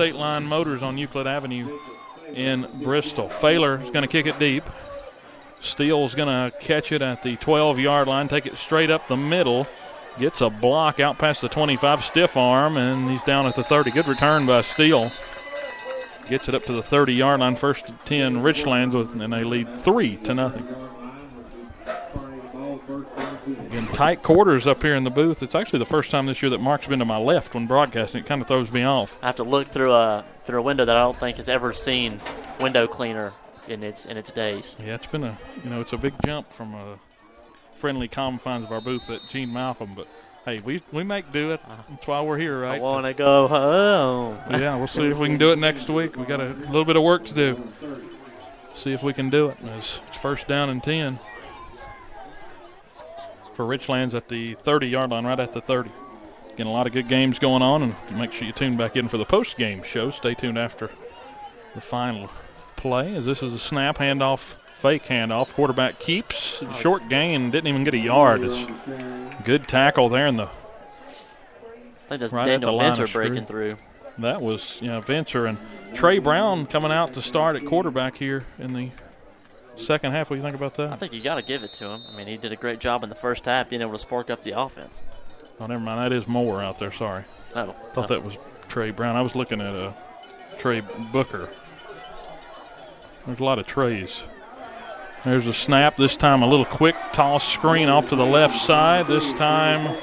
State Line Motors on Euclid Avenue in Bristol. Failer is going to kick it deep. Steele's going to catch it at the 12-yard line, take it straight up the middle. Gets a block out past the 25, stiff arm, and he's down at the 30. Good return by Steele. Gets it up to the 30-yard line, first and 10 Richlands, and they lead 3-0. In tight quarters up here in the booth. It's actually the first time this year that Mark's been to my left when broadcasting. It kind of throws me off. I have to look through a window that I don't think has ever seen window cleaner in its days. Yeah, it's been it's a big jump from friendly confines of our booth at Gene Malcolm, but hey, we make do it. That's why we're here, right? I want to go home. Yeah, we'll see if we can do it next week. We got a little bit of work to do. See if we can do it. It's first down and 10 for Richlands at the 30-yard line, right at the 30. Again, a lot of good games going on, and make sure you tune back in for the post-game show. Stay tuned after the final play, as this is a snap, handoff, fake handoff. Quarterback keeps short gain, didn't even get a yard. It's good tackle there in the. I think that's right Daniel Vencer breaking through. That was Vencer and Trey Brown coming out to start at quarterback here in the second half. What do you think about that? I think you got to give it to him. I mean, he did a great job in the first half, being able to spark up the offense. Oh, never mind. That is Moore out there. Sorry. No, thought that was Trey Brown. I was looking at Trey Booker. There's a lot of Treys. There's a snap. This time a little quick toss screen off to the left side. This time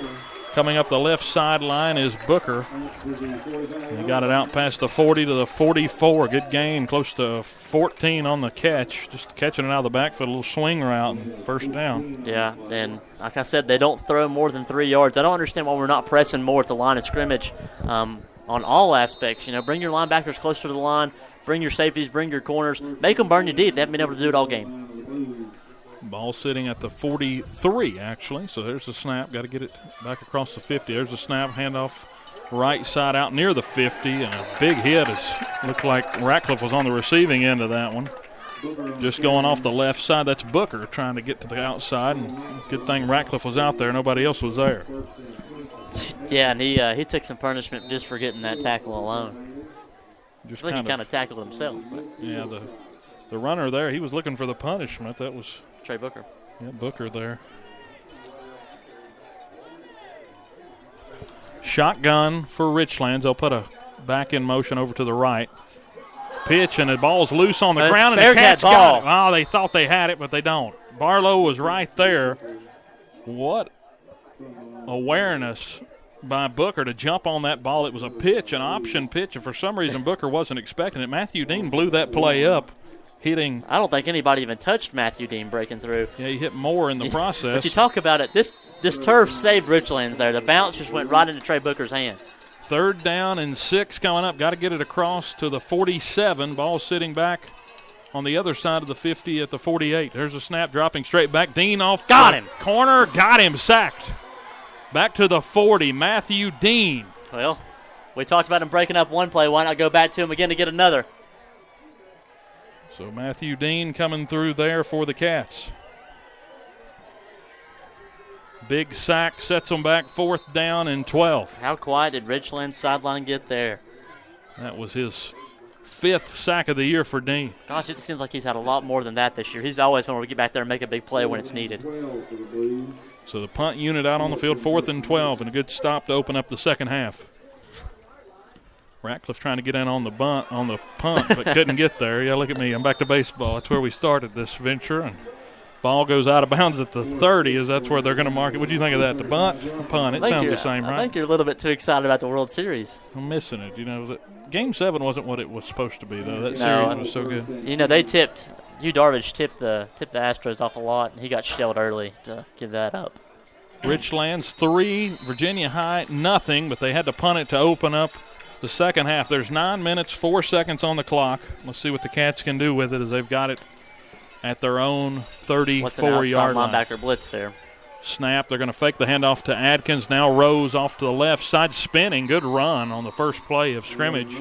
coming up the left sideline is Booker. He got it out past the 40 to the 44. Good gain, close to 14 on the catch. Just catching it out of the backfield, a little swing route, and first down. Yeah, and like I said, they don't throw more than 3 yards. I don't understand why we're not pressing more at the line of scrimmage on all aspects. Bring your linebackers closer to the line. Bring your safeties, bring your corners. Make them burn you deep. They haven't been able to do it all game. Ball sitting at the 43, actually. So there's the snap. Got to get it back across the 50. There's the snap. Handoff right side out near the 50. And a big hit. It looked like Ratcliffe was on the receiving end of that one. Just going off the left side. That's Booker trying to get to the outside. And good thing Ratcliffe was out there. Nobody else was there. Yeah, and he took some punishment just for getting that tackle alone. I think he kind of tackled himself. But. Yeah, the runner there, he was looking for the punishment. That was Trey Booker. Yeah, Booker there. Shotgun for Richlands. They'll put a back in motion over to the right. Pitch, and the ball's loose on the ground, and the Cats got it. Oh, they thought they had it, but they don't. Barlow was right there. What awareness by Booker to jump on that ball. It was a pitch, an option pitch, and for some reason Booker wasn't expecting it. Matthew Dean blew that play up, hitting. I don't think anybody even touched Matthew Dean breaking through. Yeah, he hit more in the process. But you talk about it, this turf saved Richlands there. The bounce just went right into Trey Booker's hands. 3rd down and 6 coming up. Got to get it across to the 47. Ball sitting back on the other side of the 50 at the 48. There's a snap dropping straight back. Dean off got him. Corner, got him, sacked. Back to the 40, Matthew Dean. Well, we talked about him breaking up one play. Why not go back to him again to get another? So Matthew Dean coming through there for the Cats. Big sack sets them back 4th down and 12. How quiet did Richlands sideline get there? That was his 5th sack of the year for Dean. Gosh, it seems like he's had a lot more than that this year. He's always been able to get back there and make a big play when it's needed. So the punt unit out on the field, 4th and 12, and a good stop to open up the second half. Ratcliffe trying to get in on the punt, but couldn't get there. Yeah, look at me. I'm back to baseball. That's where we started this venture. And ball goes out of bounds at the 30, as that's where they're going to mark it. What do you think of that? The bunt or punt? It sounds the same, right? I think you're a little bit too excited about the World Series. I'm missing it. Game 7 wasn't what it was supposed to be, though. That series was so good. They tipped – Hugh Darvish tipped the Astros off a lot, and he got shelled early to give that up. Richlands 3, Virginia High nothing, but they had to punt it to open up the second half. There's 9 minutes, 4 seconds on the clock. Let's see what the Cats can do with it as they've got it at their own 34-yard line. Linebacker blitz there. Snap. They're going to fake the handoff to Adkins. Now Rose off to the left side, spinning. Good run on the first play of scrimmage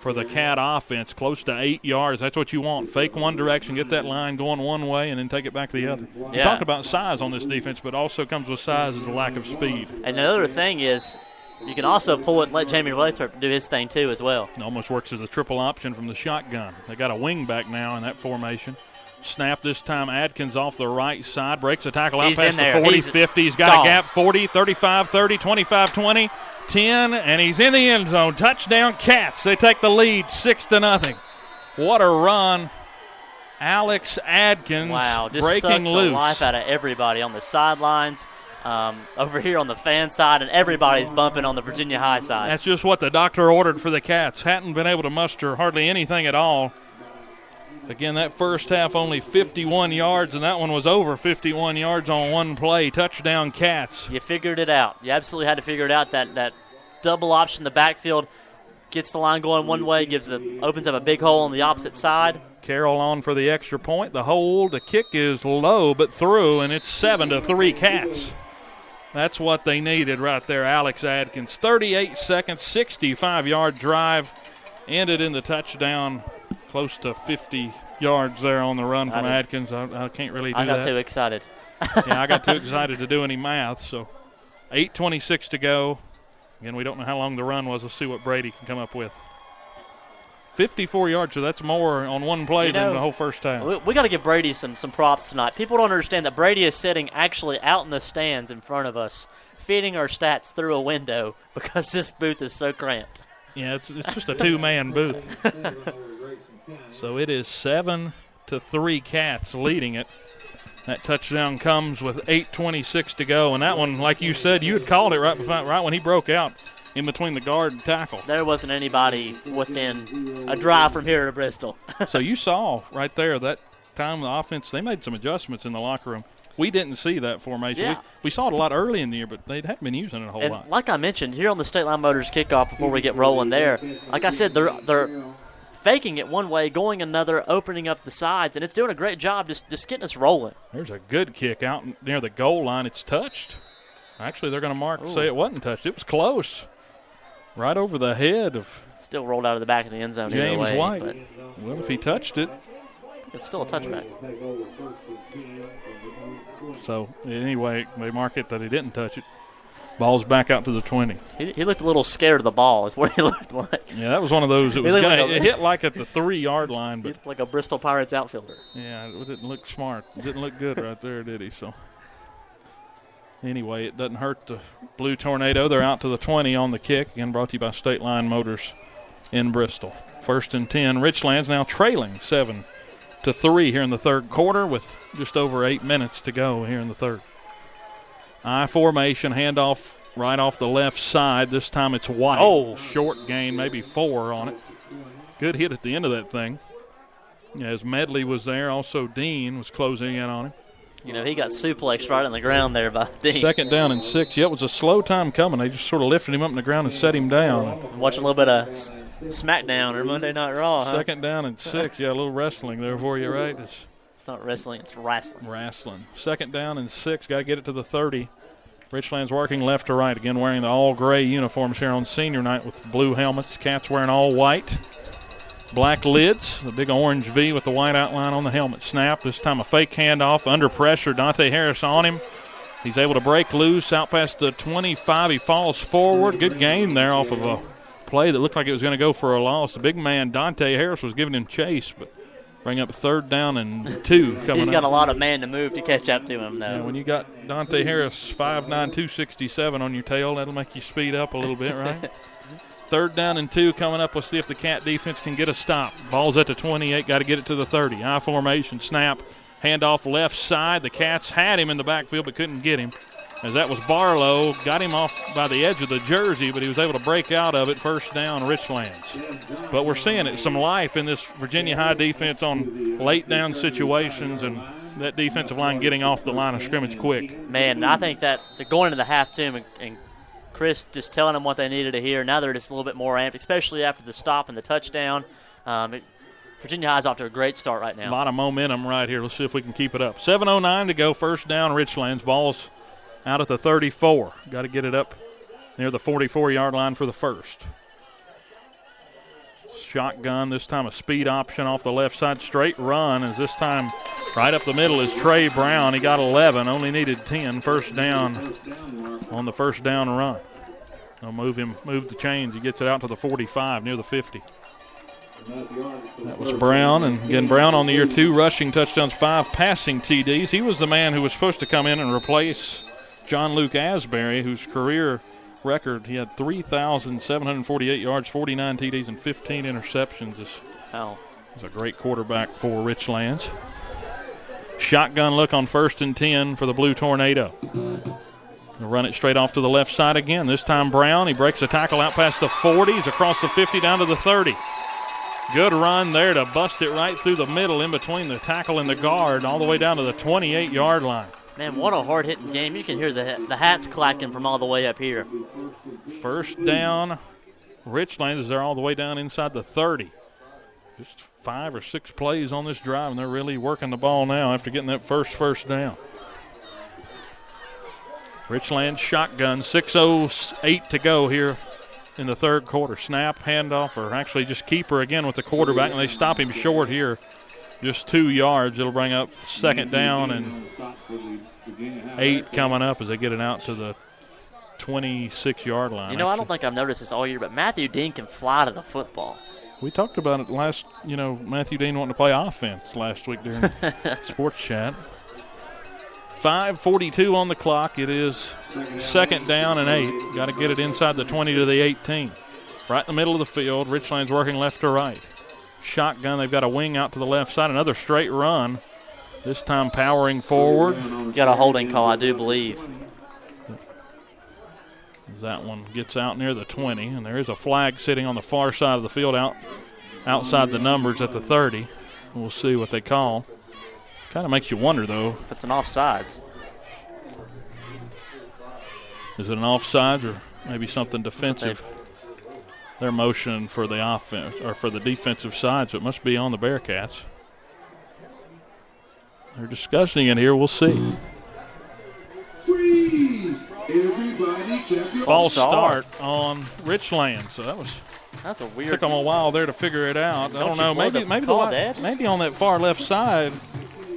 for the Cat offense. Close to 8 yards. That's what you want. Fake one direction, get that line going one way, and then take it back the other. Yeah. You talk about size on this defense, but also comes with size is a lack of speed. And another thing is, You can also pull it and let Jamie Lathrop do his thing too as well. It almost works as a triple option from the shotgun. They got a wing back now in that formation. Snap this time. Adkins off the right side. Breaks a tackle out past the 40, 50. He's got a gap. 40, 35, 30, 25, 20, 10, and he's in the end zone. Touchdown Cats. They take the lead 6-0. What a run. Alex Adkins just breaking loose. The life out of everybody on the sidelines. Over here on the fan side, and everybody's bumping on the Virginia High side. That's just what the doctor ordered for the Cats. Hadn't been able to muster hardly anything at all. Again, that first half only 51 yards, and that one was over 51 yards on one play. Touchdown Cats. You figured it out. You absolutely had to figure it out. That double option in the backfield gets the line going one way, opens up a big hole on the opposite side. Carroll on for the extra point. The hold, the kick is low but through, and it's 7-3 Cats. That's what they needed right there. Alex Adkins, 38 seconds, 65-yard drive, ended in the touchdown, close to 50 yards there on the run from Adkins. I can't really do that. I got too excited. Yeah, I got too excited to do any math. So 8:26 to go. Again, we don't know how long the run was. Let's see what Brady can come up with. 54 yards, so that's more on one play than the whole first half. We got to give Brady some props tonight. People don't understand that Brady is sitting actually out in the stands in front of us, feeding our stats through a window because this booth is so cramped. Yeah, it's just a two-man booth. So it is 7-3 Cats leading it. That touchdown comes with 8:26 to go, and that one, like you said, you had called it right when he broke out. In between the guard and tackle. There wasn't anybody within a drive from here to Bristol. So you saw right there that time the offense, they made some adjustments in the locker room. We didn't see that formation. Yeah. We saw it a lot early in the year, but they hadn't been using it a whole lot. Like I mentioned, here on the State Line Motors kickoff before we get rolling there, like I said, they're faking it one way, going another, opening up the sides, and it's doing a great job just getting us rolling. There's a good kick out near the goal line. It's touched. Actually, they're going to say it wasn't touched. It was close. Right over the head of still rolled out of the back of the end zone. James White. But well, if he touched it, it's still a touchback. So anyway, they mark it that he didn't touch it. Ball's back out to the 20. He looked a little scared of the ball. Is what he looked like. Yeah, that was one of those. It hit like at the 3-yard line, but he looked like a Bristol Pirates outfielder. Yeah, it didn't look smart. It didn't look good right there, did he? So. Anyway, it doesn't hurt the Blue Tornado. They're out to the 20 on the kick. Again, brought to you by State Line Motors in Bristol. 1st and 10. Richlands now trailing 7-3 here in the third quarter with just over 8 minutes to go here in the third. I formation, handoff right off the left side. This time it's White. Oh. Short gain, maybe 4 on it. Good hit at the end of that thing. As Medley was there, also Dean was closing in on him. You know, he got suplexed right on the ground there by Dean. 2nd down and 6. Yeah, it was a slow time coming. They just sort of lifted him up on the ground and set him down. Watching a little bit of SmackDown or Monday Night Raw, huh? 2nd down and 6. Yeah, a little wrestling there for you, right? It's not wrestling, it's wrestling. 2nd down and 6. Got to get it to the 30. Richlands working left to right. Again, wearing the all-gray uniforms here on senior night with blue helmets. Cats wearing all white. Black lids, the big orange V with the white outline on the helmet. Snap, this time a fake handoff, under pressure. Dante Harris on him. He's able to break loose out past the 25. He falls forward. Good gain there off of a play that looked like it was going to go for a loss. The big man, Dante Harris, was giving him chase, but bring up 3rd down and 2 coming up. He's got a lot of man to move to catch up to him, though. Yeah, when you got Dante Harris 5'9", 267 on your tail, that'll make you speed up a little bit, right? 3rd down and 2 coming up. Let's see if the Cat defense can get a stop. Ball's at the 28. Got to get it to the 30. I formation, snap, handoff left side. The Cats had him in the backfield but couldn't get him. As that was Barlow. Got him off by the edge of the jersey, but he was able to break out of it. 1st down, Richlands. But we're seeing it, some life in this Virginia High defense on late down situations and that defensive line getting off the line of scrimmage quick. Man, I think that they're going into the half too, and Chris just telling them what they needed to hear. Now they're just a little bit more amped, especially after the stop and the touchdown. Virginia High's off to a great start right now. A lot of momentum right here. Let's see if we can keep it up. 7:09 to go. 1st down, Richlands. Ball's out at the 34. Got to get it up near the 44-yard line for the first. Shotgun, this time a speed option off the left side. Straight run, as this time right up the middle is Trey Brown. He got 11, only needed 10. 1st down on the 1st down run. They'll move the chains. He gets it out to the 45, near the 50. That was Brown, and again, Brown on the year 2, rushing touchdowns, 5 passing TDs. He was the man who was supposed to come in and replace John Luke Asbury, whose career record, he had 3,748 yards, 49 TDs, and 15 interceptions. He's a great quarterback for Richlands. Shotgun look on 1st and 10 for the Blue Tornado. They'll run it straight off to the left side again. This time Brown, he breaks a tackle out past the 40. He's across the 50 down to the 30. Good run there to bust it right through the middle in between the tackle and the guard all the way down to the 28-yard line. Man, what a hard-hitting game. You can hear the hats clacking from all the way up here. First down, Richlands is there all the way down inside the 30. Just 5 or 6 plays on this drive, and they're really working the ball now after getting that first down. Richlands shotgun, 6:08 to go here in the third quarter. Snap, handoff, or actually just keeper again with the quarterback, and they stop him short here. Just 2 yards. It'll bring up 2nd down and 8 coming up as they get it out to the 26-yard line. You know, I don't think I've noticed this all year, but Matthew Dean can fly to the football. We talked about it last, Matthew Dean wanting to play offense last week during Sports Chat. 5:42 on the clock. It is 2nd down and 8. Got to get it inside the 20 to the 18. Right in the middle of the field. Richlands working left to right. Shotgun. They've got a wing out to the left side. Another straight run. This time powering forward. Got a holding call, I do believe. As that one gets out near the 20. And there is a flag sitting on the far side of the field outside the numbers at the 30. We'll see what they call. Kind of makes you wonder, though. If it's an offsides. Is it an offsides or maybe something defensive? They're motioning for the offense or for the defensive side, so it must be on the Bearcats. They're discussing it here. We'll see. Freeze! Everybody kept your False start on Richlands. So that's a weird. Took them a while there to figure it out. I don't know. Maybe on that far left side.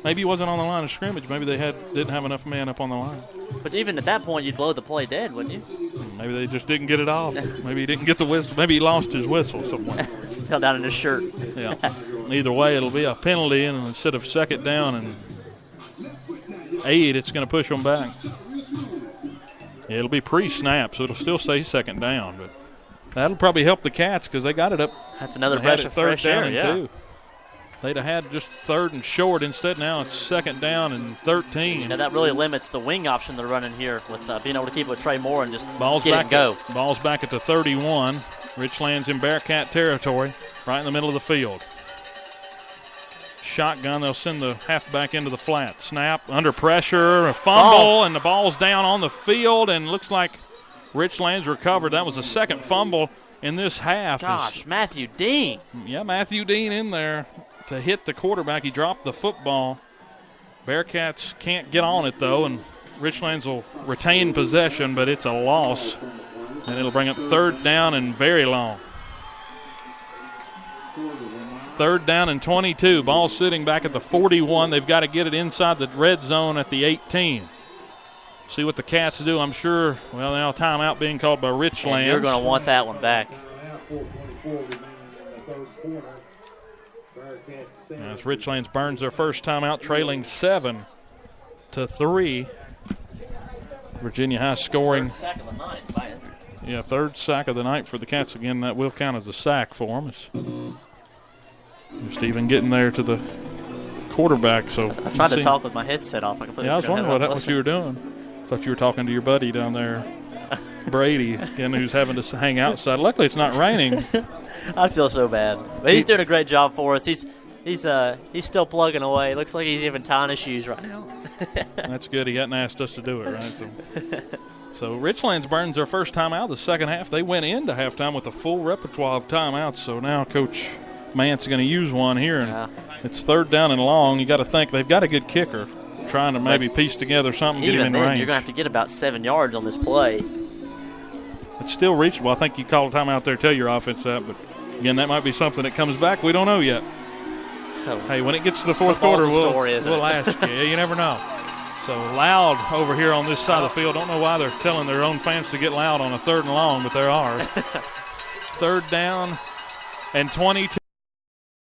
Maybe he wasn't on the line of scrimmage. Maybe they didn't have enough men up on the line. But even at that point, you'd blow the play dead, wouldn't you? Maybe they just didn't get it off. Maybe he didn't get the whistle. Maybe he lost his whistle somewhere. Fell down in his shirt. Yeah. Either way, it'll be a penalty, and instead of 2nd down and 8, it's going to push them back. Yeah, it'll be pre-snap, so it'll still say 2nd down, but that'll probably help the Cats because they got it up. That's another breath of fresh air, yeah. 2. They'd have had just 3rd and short. Instead, now it's 2nd down and 13. Yeah, that really limits the wing option they're running here with being able to keep it with Trey Moore and just get it and go. Ball's back at the 31. Richlands in Bearcat territory, right in the middle of the field. Shotgun, they'll send the halfback into the flat. Snap, under pressure, a fumble, and the ball's down on the field, and looks like Richlands recovered. That was the 2nd fumble in this half. Gosh, Matthew Dean. Yeah, Matthew Dean in there to hit the quarterback. He dropped the football. Bearcats can't get on it, though, and Richlands will retain possession, but it's a loss, and it'll bring up 3rd down and very long. 3rd down and 22. Ball sitting back at the 41. They've got to get it inside the red zone at the 18. See what the Cats do. I'm sure, now timeout being called by Richlands. And you're going to want that one back. As Richlands burns their first timeout, trailing 7-3. Virginia High scoring. 3rd sack of the night. Yeah, 3rd sack of the night for the Cats. Again, that will count as a sack for them. Just even getting there to the quarterback. So I tried to talk with my headset off. I was wondering what you were doing. Thought you were talking to your buddy down there, Brady, again, who's having to hang outside. Luckily, it's not raining. I feel so bad, but he's doing a great job for us. He's still plugging away. Looks like he's even tying his shoes right now. That's good. He hadn't asked us to do it, right? So Richlands burns their first timeout of the second half. They went into halftime with a full repertoire of timeouts. So now Coach Mance is going to use one here, and it's 3rd down and long. You got to think they've got a good kicker, trying to maybe piece together something, get him in range. You're going to have to get about 7 yards on this play. It's still reachable. I think you call a timeout there, tell your offense that, but again, that might be something that comes back. We don't know yet. Hey, when it gets to the fourth quarter, we'll ask you. You never know. So loud over here on this side of the field. Don't know why they're telling their own fans to get loud on a 3rd and long, but there are. 3rd down and 22.